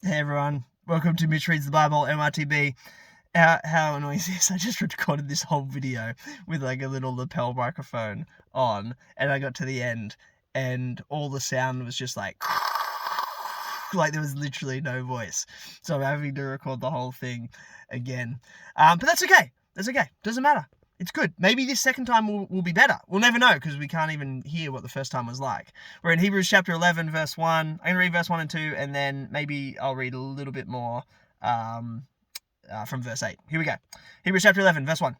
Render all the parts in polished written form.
Hey everyone, welcome to Mitch Reads the Bible, MRTB. How annoying is this? I just recorded this whole video with like a little lapel microphone on, and I got to the end, and all the sound was just like there was literally no voice. So I'm having to record the whole thing again. But that's okay. That's okay. Doesn't matter. It's good. Maybe this second time will be better. We'll never know because we can't even hear what the first time was like. We're in Hebrews chapter 11, verse 1. I'm going to read verse 1 and 2, and then maybe I'll read a little bit more from verse 8. Here we go. Hebrews chapter 11, verse 1.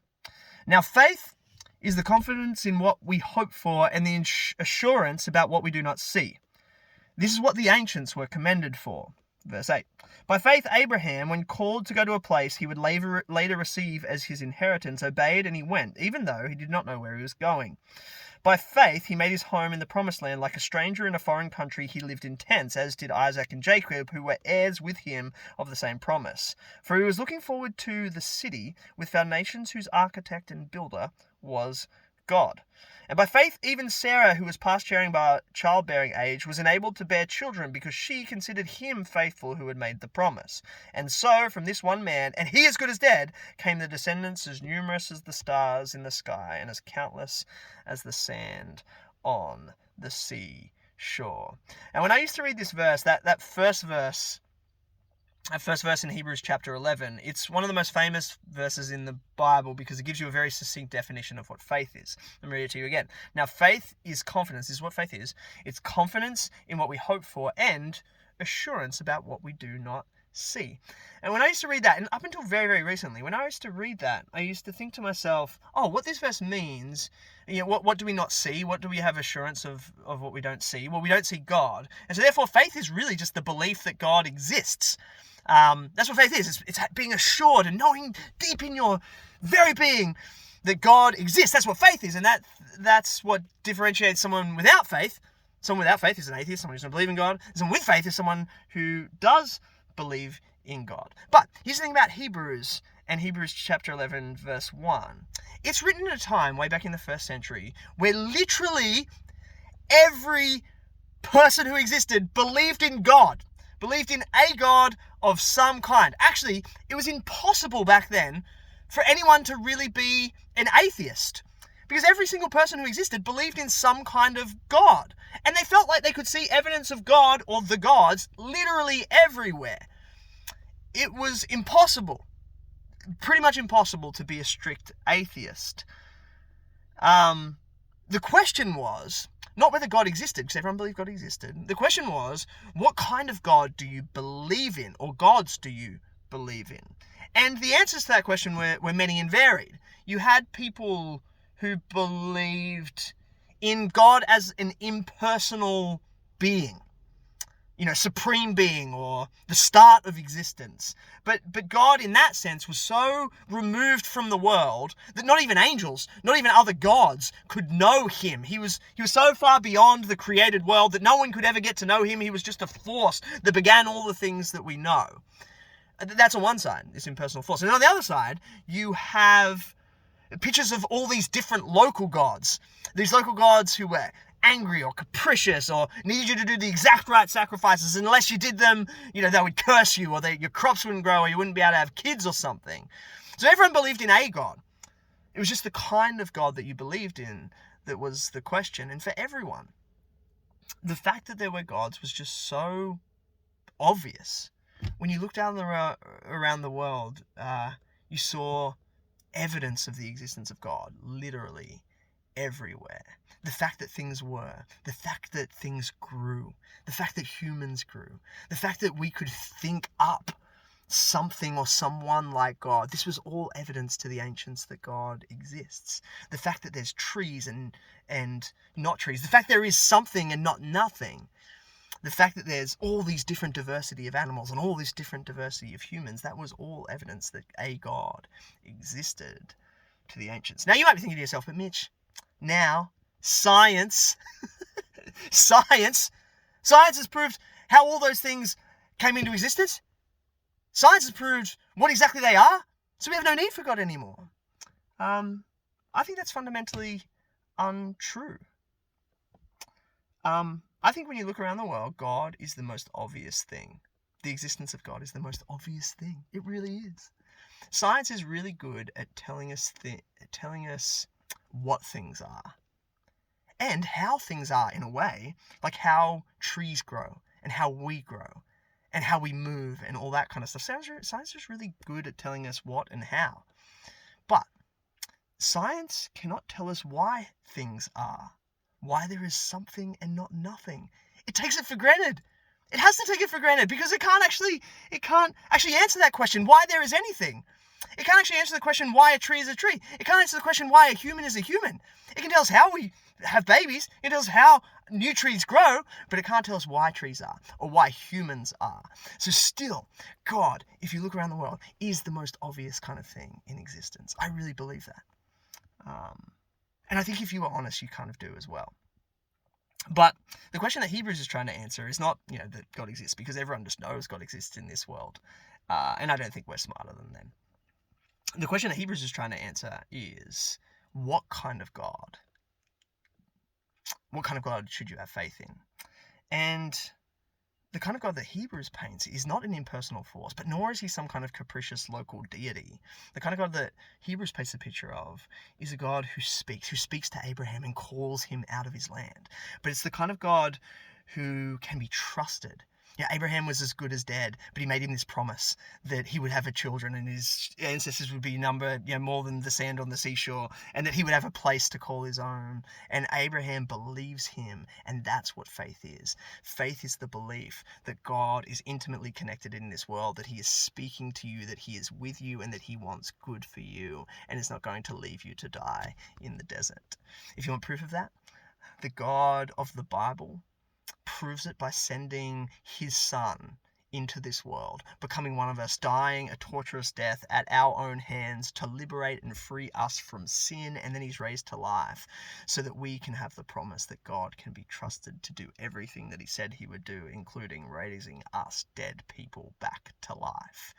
Now faith is the confidence in what we hope for and the assurance about what we do not see. This is what the ancients were commended for. Verse 8. By faith Abraham, when called to go to a place he would later receive as his inheritance, obeyed and he went, even though he did not know where he was going. By faith he made his home in the promised land. Like a stranger in a foreign country, he lived in tents, as did Isaac and Jacob, who were heirs with him of the same promise. For he was looking forward to the city with foundations, whose architect and builder was God. And by faith, even Sarah, who was past childbearing age, was enabled to bear children because she considered him faithful who had made the promise. And so, from this one man, and he as good as dead, came the descendants as numerous as the stars in the sky and as countless as the sand on the sea shore. And when I used to read this verse, that first verse in Hebrews chapter 11, it's one of the most famous verses in the Bible because it gives you a very succinct definition of what faith is. Let me read it to you again. Now, faith is confidence. This is what faith is. It's confidence in what we hope for and assurance about what we do not see. And when I used to read that, and up until very, very recently, when I used to read that, I used to think to myself, what this verse means, what do we not see? What do we have assurance of what we don't see? Well, we don't see God. And so therefore, faith is really just the belief that God exists. That's what faith is. It's being assured and knowing deep in your very being that God exists. That's what faith is, and that's what differentiates someone without faith. Someone without faith is an atheist, someone who doesn't believe in God. Someone with faith is someone who does believe in God. But here's the thing about Hebrews and Hebrews chapter 11, verse 1. It's written at a time, way back in the 1st century, where literally every person who existed believed in God. Believed in a God of some kind. Actually, it was impossible back then for anyone to really be an atheist, because every single person who existed believed in some kind of God, and they felt like they could see evidence of God or the gods literally everywhere. It was impossible, pretty much impossible, to be a strict atheist. The question was not whether God existed, because everyone believed God existed. The question was, what kind of God do you believe in, or gods do you believe in? And the answers to that question were many and varied. You had people who believed in God as an impersonal being, supreme being, or the start of existence. But God, in that sense, was so removed from the world that not even angels, not even other gods, could know him. He was so far beyond the created world that no one could ever get to know him. He was just a force that began all the things that we know. That's on one side, this impersonal force. And on the other side, you have pictures of all these different local gods. These local gods who were angry or capricious or needed you to do the exact right sacrifices. Unless you did them, they would curse you, or your crops wouldn't grow, or you wouldn't be able to have kids or something. So everyone believed in a God. It was just the kind of God that you believed in that was the question. And for everyone, the fact that there were gods was just so obvious. When you looked out around the world, you saw evidence of the existence of God literally everywhere. The fact that things were, the fact that things grew, the fact that humans grew, the fact that we could think up something or someone like God. This was all evidence to the ancients that God exists. The fact that there's trees and not trees. The fact there is something and not nothing. The fact that there's all these different diversity of animals and all this different diversity of humans. That was all evidence that a God existed to the ancients. Now you might be thinking to yourself, but Mitch, now science has proved how all those things came into existence. Science has proved what exactly they are, so we have no need for God anymore. I think that's fundamentally untrue. I think when you look around the world, God is the most obvious thing the existence of God is the most obvious thing. It really is. Science is really good at telling us what things are and how things are, in a way, like how trees grow and how we grow and how we move and all that kind of stuff. Science is really good at telling us what and how. But science cannot tell us why things are, why there is something and not nothing. It takes it for granted. It has to take it for granted because it can't actually answer that question, why there is anything. It can't actually answer the question why a tree is a tree. It can't answer the question why a human is a human. It can tell us how we have babies. It can tell us how new trees grow, but it can't tell us why trees are or why humans are. So still, God, if you look around the world, is the most obvious kind of thing in existence. I really believe that. And I think if you were honest, you kind of do as well. But the question that Hebrews is trying to answer is not, that God exists, because everyone just knows God exists in this world. And I don't think we're smarter than them. The question that Hebrews is trying to answer is, what kind of God? What kind of God should you have faith in? And the kind of God that Hebrews paints is not an impersonal force, but nor is he some kind of capricious local deity. The kind of God that Hebrews paints a picture of is a God who speaks to Abraham and calls him out of his land. But it's the kind of God who can be trusted. Abraham was as good as dead, but he made him this promise that he would have children and his ancestors would be numbered, more than the sand on the seashore, and that he would have a place to call his own. And Abraham believes him, and that's what faith is. Faith is the belief that God is intimately connected in this world, that he is speaking to you, that he is with you, and that he wants good for you, and is not going to leave you to die in the desert. If you want proof of that, the God of the Bible proves it by sending his son into this world, becoming one of us, dying a torturous death at our own hands to liberate and free us from sin, and then he's raised to life so that we can have the promise that God can be trusted to do everything that he said he would do, including raising us dead people back to life.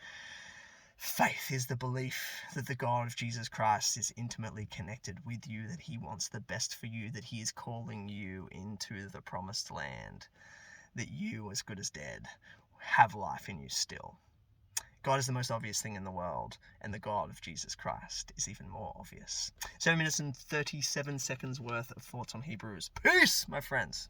Faith is the belief that the God of Jesus Christ is intimately connected with you, that he wants the best for you, that he is calling you into the promised land, that you, as good as dead, have life in you still. God is the most obvious thing in the world, and the God of Jesus Christ is even more obvious. 7 minutes and 37 seconds worth of thoughts on Hebrews. Peace, my friends.